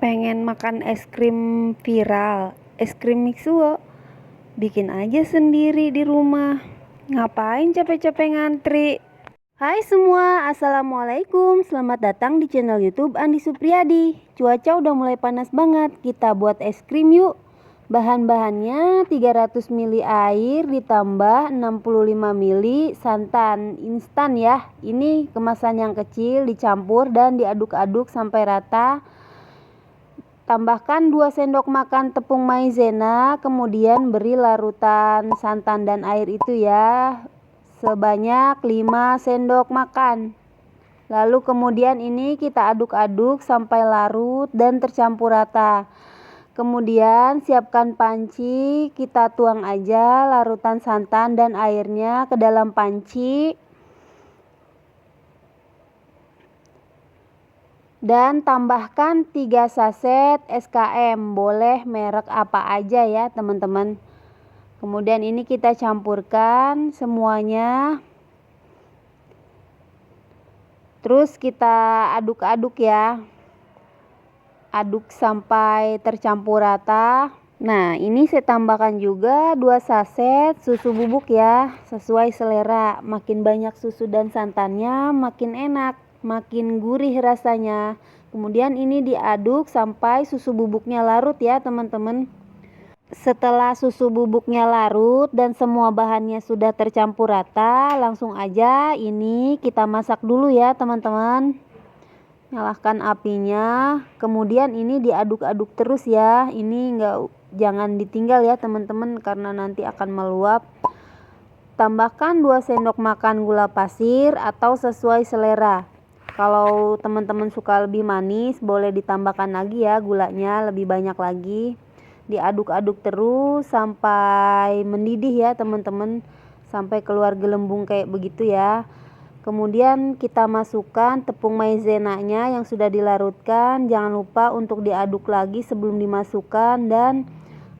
Pengen makan es krim viral, es krim Mixuo? Bikin aja sendiri di rumah. Ngapain capek-capek ngantri? Hai semua, assalamualaikum. Selamat datang di channel YouTube Andi Supriyadi. Cuaca udah mulai panas banget. Kita buat es krim yuk. Bahan-bahannya 300 ml air ditambah 65 ml santan instan ya. Ini kemasan yang kecil, dicampur dan diaduk-aduk sampai rata. Tambahkan 2 sendok makan tepung maizena, kemudian beri larutan santan dan air itu ya sebanyak 5 sendok makan. Lalu kemudian ini kita aduk-aduk sampai larut dan tercampur rata. Kemudian siapkan panci, kita tuang aja larutan santan dan airnya ke dalam panci. Dan tambahkan 3 saset SKM, boleh merek apa aja ya teman-teman. Kemudian ini kita campurkan semuanya. Terus kita aduk-aduk ya. Aduk sampai tercampur rata. Nah, ini saya tambahkan juga 2 saset susu bubuk ya, sesuai selera. Makin banyak susu dan santannya makin enak, makin gurih rasanya. Kemudian ini diaduk sampai susu bubuknya larut ya teman-teman. Setelah susu bubuknya larut dan semua bahannya sudah tercampur rata, langsung aja ini kita masak dulu ya teman-teman. Nyalakan apinya, kemudian ini diaduk-aduk terus ya. Ini jangan ditinggal ya teman-teman, karena nanti akan meluap. Tambahkan 2 sendok makan gula pasir atau sesuai selera. Kalau teman-teman suka lebih manis, boleh ditambahkan lagi ya gulanya, lebih banyak lagi. Diaduk-aduk terus sampai mendidih ya teman-teman, sampai keluar gelembung kayak begitu ya. Kemudian kita masukkan tepung maizenanya yang sudah dilarutkan. Jangan lupa untuk diaduk lagi sebelum dimasukkan, dan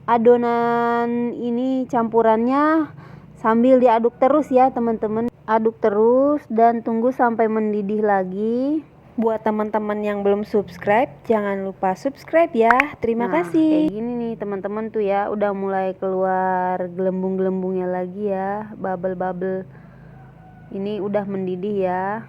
adonan ini campurannya sambil diaduk terus ya teman-teman. Aduk terus dan tunggu sampai mendidih lagi. Buat teman-teman yang belum subscribe, jangan lupa subscribe ya. Terima kasih. Kayak gini nih teman-teman tuh ya, udah mulai keluar gelembung-gelembungnya lagi ya, bubble-bubble. Ini udah mendidih ya.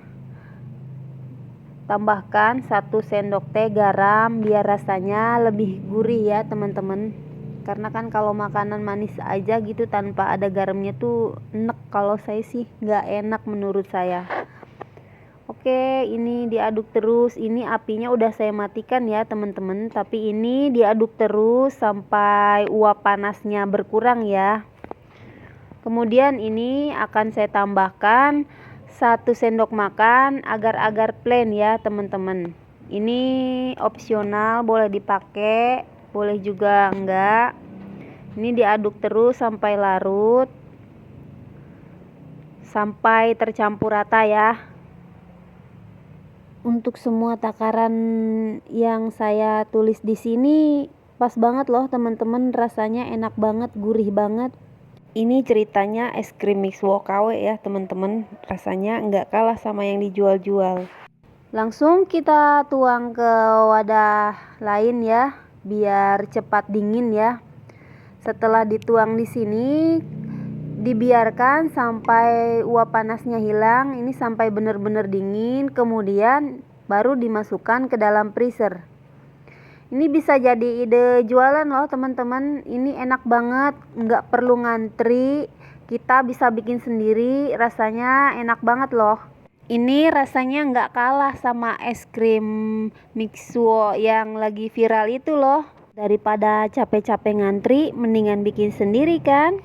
Tambahkan 1 sendok teh garam biar rasanya lebih gurih ya teman-teman. Karena kan kalau makanan manis aja gitu tanpa ada garamnya tuh enak, kalau saya sih nggak enak menurut saya. Oke, ini diaduk terus. Ini apinya udah saya matikan ya teman-teman, tapi ini diaduk terus sampai uap panasnya berkurang ya. Kemudian ini akan saya tambahkan 1 sendok makan agar-agar plain ya teman-teman. Ini opsional, boleh dipakai, boleh juga enggak. Ini diaduk terus sampai larut, sampai tercampur rata ya. Untuk semua takaran yang saya tulis di sini pas banget loh teman-teman, rasanya enak banget, gurih banget. Ini ceritanya es krim Mixuo KW ya teman-teman, rasanya nggak kalah sama yang dijual-jual. Langsung kita tuang ke wadah lain ya, biar cepat dingin ya. Setelah dituang di sini, dibiarkan sampai uap panasnya hilang. Ini sampai benar-benar dingin, kemudian baru dimasukkan ke dalam freezer. Ini bisa jadi ide jualan loh teman-teman. Ini enak banget, nggak perlu ngantri. Kita bisa bikin sendiri, rasanya enak banget loh. Ini rasanya nggak kalah sama es krim Mixuo yang lagi viral itu loh. Daripada capek-capek ngantri, mendingan bikin sendiri kan.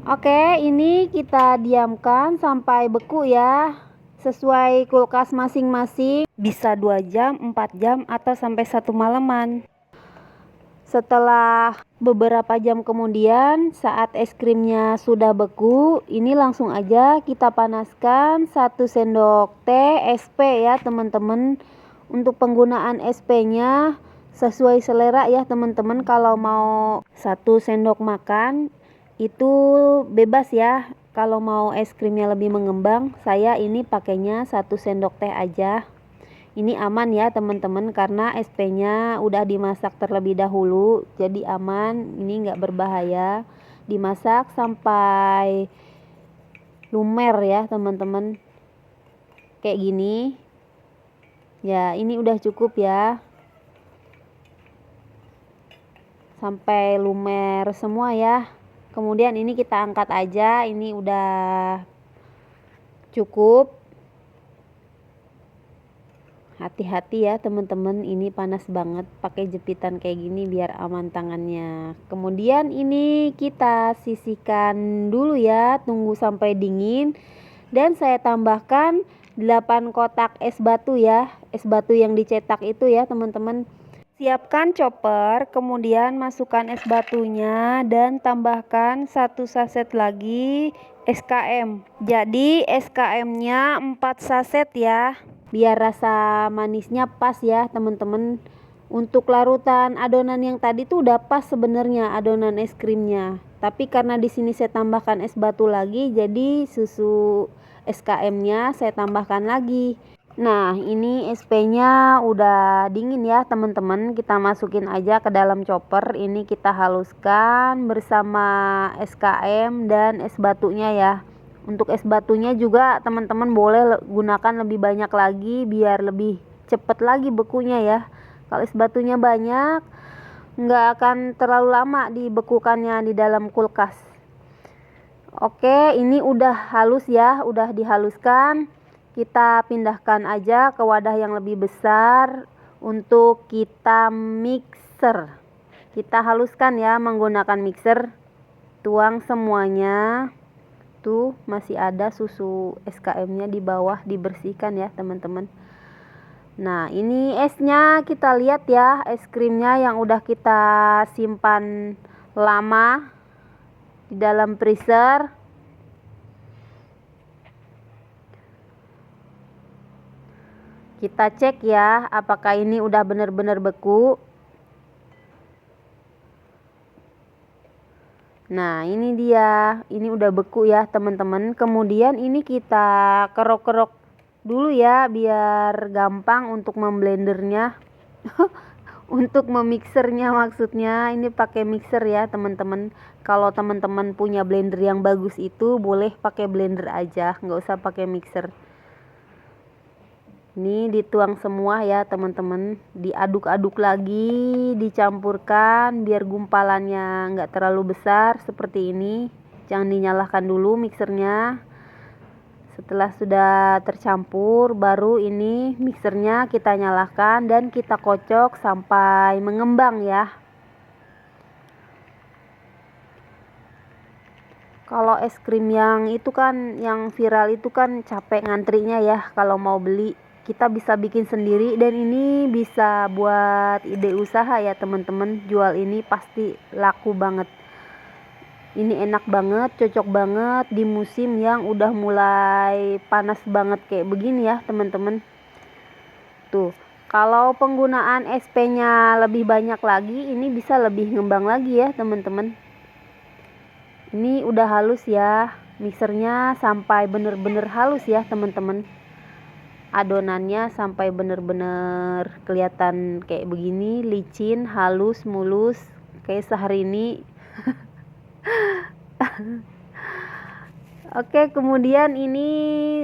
Oke, ini kita diamkan sampai beku ya. Sesuai kulkas masing-masing, bisa 2 jam, 4 jam, atau sampai 1 malaman. Setelah beberapa jam kemudian, saat es krimnya sudah beku, ini langsung aja kita panaskan 1 sendok teh SP ya teman-teman. Untuk penggunaan SP-nya sesuai selera ya teman-teman. Kalau mau 1 sendok makan itu bebas ya. Kalau mau es krimnya lebih mengembang, saya ini pakainya 1 sendok teh aja. Ini aman ya teman-teman, karena SP-nya udah dimasak terlebih dahulu, jadi aman, ini nggak berbahaya. Dimasak sampai lumer ya teman-teman, kayak gini ya. Ini udah cukup ya, sampai lumer semua ya. Kemudian ini kita angkat aja, ini udah cukup. Hati-hati ya teman-teman, ini panas banget, pakai jepitan kayak gini biar aman tangannya. Kemudian ini kita sisihkan dulu ya, tunggu sampai dingin. Dan saya tambahkan 8 kotak es batu ya, es batu yang dicetak itu ya teman-teman. Siapkan chopper, kemudian masukkan es batunya dan tambahkan 1 saset lagi SKM. Jadi SKM-nya 4 saset ya, biar rasa manisnya pas ya teman-teman. Untuk larutan adonan yang tadi tuh udah pas sebenarnya adonan es krimnya, tapi karena di sini saya tambahkan es batu lagi, jadi susu SKM-nya saya tambahkan lagi. Nah, ini SP-nya udah dingin ya teman-teman. Kita masukin aja ke dalam chopper. Ini kita haluskan bersama SKM dan es batunya ya. Untuk es batunya juga teman-teman boleh gunakan lebih banyak lagi biar lebih cepet lagi bekunya ya. Kalau es batunya banyak, nggak akan terlalu lama dibekukannya di dalam kulkas. Oke, ini udah halus ya, udah dihaluskan. Kita pindahkan aja ke wadah yang lebih besar untuk kita mixer. Kita haluskan ya menggunakan mixer. Tuang semuanya. Tuh masih ada susu SKM-nya di bawah, dibersihkan ya teman-teman. Nah, ini esnya kita lihat ya, es krimnya yang udah kita simpan lama di dalam freezer. Kita cek ya, apakah ini udah benar-benar beku. Nah, ini dia, ini udah beku ya teman-teman. Kemudian ini kita kerok-kerok dulu ya, biar gampang untuk memblendernya. Untuk memixernya maksudnya, ini pakai mixer ya teman-teman. Kalau teman-teman punya blender yang bagus itu boleh pakai blender aja, nggak usah pakai mixer. Ini dituang semua ya teman-teman, diaduk-aduk lagi, dicampurkan biar gumpalannya nggak terlalu besar seperti ini. Jangan dinyalakan dulu mixernya. Setelah sudah tercampur, baru ini mixernya kita nyalakan dan kita kocok sampai mengembang ya. Kalau es krim yang itu kan, yang viral itu kan capek ngantrinya ya kalau mau beli. Kita bisa bikin sendiri dan ini bisa buat ide usaha ya teman-teman. Jual ini pasti laku banget. Ini enak banget, cocok banget di musim yang udah mulai panas banget kayak begini ya teman-teman. Tuh, kalau penggunaan SP-nya lebih banyak lagi, ini bisa lebih ngembang lagi ya teman-teman. Ini udah halus ya, mixernya sampai bener-bener halus ya teman-teman. Adonannya sampai bener-bener kelihatan kayak begini, licin, halus, mulus, kayak Syahrini. Oke, kemudian ini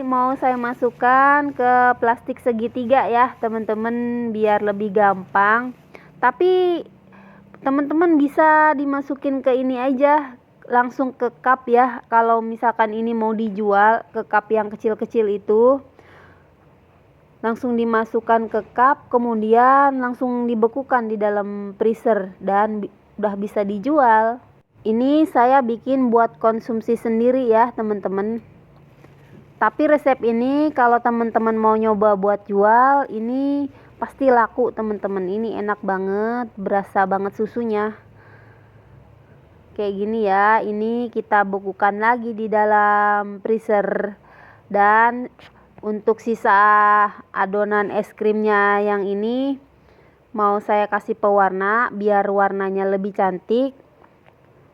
mau saya masukkan ke plastik segitiga ya teman-teman, biar lebih gampang. Tapi teman-teman bisa dimasukin ke ini aja, langsung ke cup ya. Kalau misalkan ini mau dijual, ke cup yang kecil-kecil itu langsung dimasukkan ke cup, kemudian langsung dibekukan di dalam freezer dan udah bisa dijual. Ini saya bikin buat konsumsi sendiri ya teman-teman. Tapi resep ini kalau teman-teman mau nyoba buat jual, ini pasti laku teman-teman. Ini enak banget, berasa banget susunya. Kayak gini ya, ini kita bekukan lagi di dalam freezer. Dan untuk sisa adonan es krimnya yang ini mau saya kasih pewarna biar warnanya lebih cantik,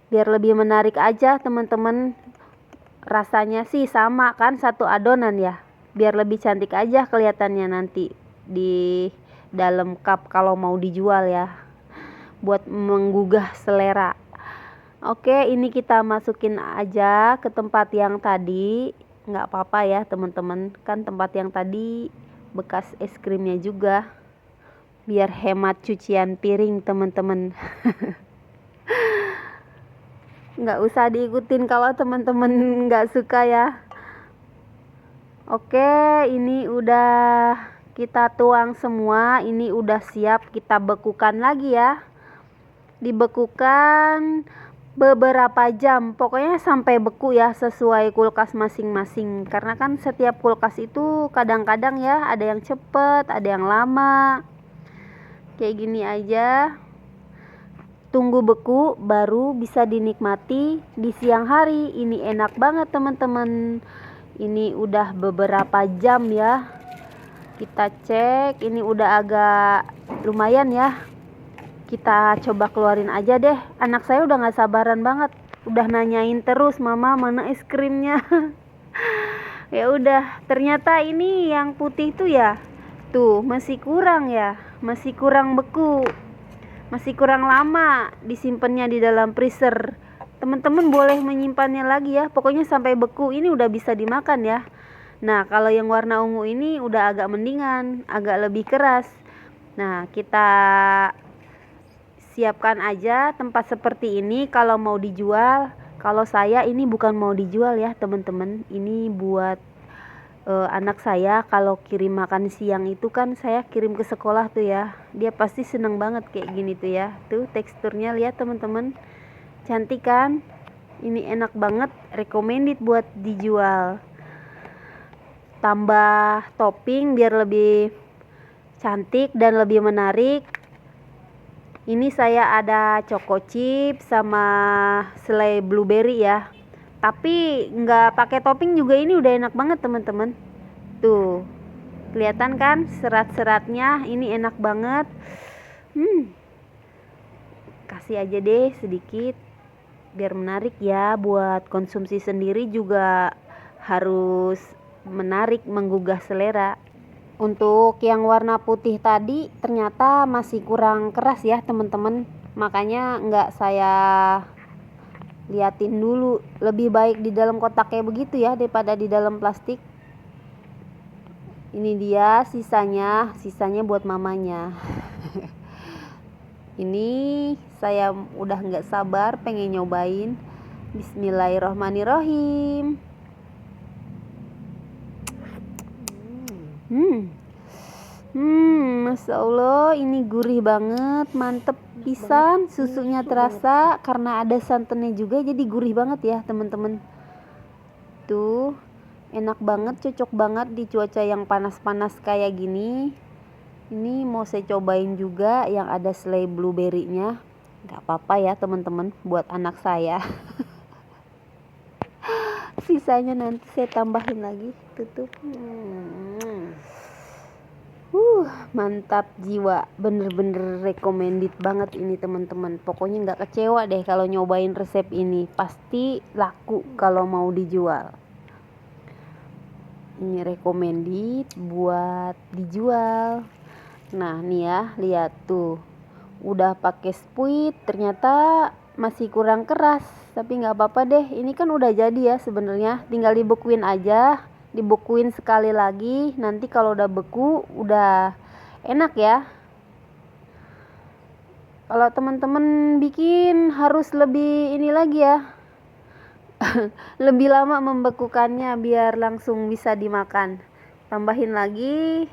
biar lebih menarik aja teman-teman. Rasanya sih sama kan, satu adonan ya, biar lebih cantik aja kelihatannya nanti. di dalam cup kalau mau dijual ya, buat menggugah selera. Oke, ini kita masukin aja ke tempat yang tadi. Nggak apa-apa ya teman-teman, kan tempat yang tadi bekas es krimnya juga, biar hemat cucian piring teman-teman. Nggak usah diikutin kalau teman-teman nggak suka ya. Oke, ini udah kita tuang semua. Ini udah siap kita bekukan lagi ya. Dibekukan beberapa jam, pokoknya sampai beku ya, sesuai kulkas masing-masing. Karena kan setiap kulkas itu kadang-kadang ya ada yang cepet, ada yang lama. Kayak gini aja. Tunggu beku baru bisa dinikmati di siang hari. Ini enak banget teman-teman. Ini udah beberapa jam ya. Kita cek, ini udah agak lumayan ya. Kita coba keluarin aja deh. Anak saya udah gak sabaran banget. Udah nanyain terus, "Mama, mana es krimnya?" Ya udah, ternyata ini yang putih tuh ya. Tuh, masih kurang ya. Masih kurang beku. Masih kurang lama disimpannya di dalam freezer. Teman-teman boleh menyimpannya lagi ya. Pokoknya sampai beku ini udah bisa dimakan ya. Nah, kalau yang warna ungu ini udah agak mendingan, agak lebih keras. Nah, kita siapkan aja tempat seperti ini kalau mau dijual. Kalau saya ini bukan mau dijual ya teman-teman. Ini buat anak saya kalau kirim makan siang itu kan saya kirim ke sekolah tuh ya. Dia pasti seneng banget kayak gini tuh ya. Tuh teksturnya lihat teman-teman. Cantik kan? Ini enak banget, recommended buat dijual. Tambah topping biar lebih cantik dan lebih menarik. Ini saya ada choco chip sama selai blueberry ya. Tapi nggak pakai topping juga ini udah enak banget teman-teman. Tuh, kelihatan kan serat-seratnya, ini enak banget. Kasih aja deh sedikit biar menarik ya, buat konsumsi sendiri juga harus menarik, menggugah selera. Untuk yang warna putih tadi ternyata masih kurang keras ya teman-teman. Makanya nggak saya liatin dulu. Lebih baik di dalam kotak kayak begitu ya daripada di dalam plastik. Ini dia sisanya buat mamanya. Ini saya udah nggak sabar pengen nyobain. Bismillahirrohmanirrohim. Masya Allah, ini gurih banget, mantep pisan. Susunya terasa karena ada santannya juga, jadi gurih banget ya teman-teman. Tuh, enak banget, cocok banget di cuaca yang panas-panas kayak gini. Ini mau saya cobain juga yang ada selai blueberry-nya. Gak apa-apa ya teman-teman, buat anak saya. Sisanya nanti saya tambahin lagi, tutup. Mantap jiwa, bener-bener recommended banget ini teman-teman. Pokoknya nggak kecewa deh kalau nyobain resep ini, pasti laku kalau mau dijual. Ini recommended buat dijual. Nah nih ya, lihat tuh, udah pakai spuit, ternyata masih kurang keras. Tapi nggak apa-apa deh, ini kan udah jadi ya sebenarnya, tinggal dibekuin aja. Dibekuin sekali lagi, nanti kalau udah beku udah enak ya. Kalau teman-teman bikin harus lebih ini lagi ya. Lebih lama membekukannya biar langsung bisa dimakan. Tambahin lagi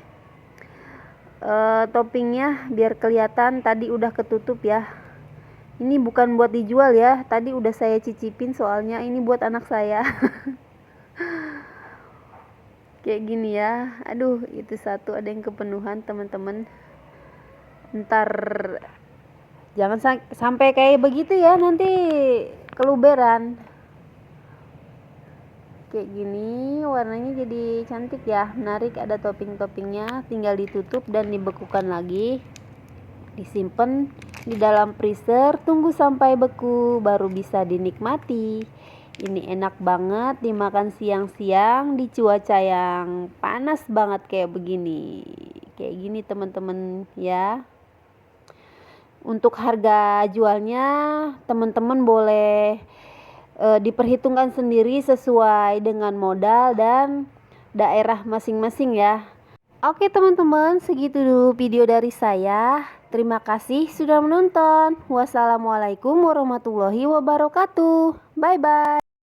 toppingnya biar kelihatan, tadi udah ketutup ya. Ini bukan buat dijual ya, tadi udah saya cicipin soalnya ini buat anak saya. Kayak gini ya. Aduh, itu satu ada yang kepenuhan teman-teman. Ntar jangan sampai kayak begitu ya, nanti keluberan. Kayak gini warnanya jadi cantik ya, menarik, ada topping-toppingnya. Tinggal ditutup dan dibekukan lagi, disimpan di dalam freezer, tunggu sampai beku baru bisa dinikmati. Ini enak banget dimakan siang-siang di cuaca yang panas banget kayak begini. kayak gini teman-teman ya. Untuk harga jualnya teman-teman boleh diperhitungkan sendiri sesuai dengan modal dan daerah masing-masing ya. Oke teman-teman, segitu dulu video dari saya. Terima kasih sudah menonton. Wassalamualaikum warahmatullahi wabarakatuh. Bye bye.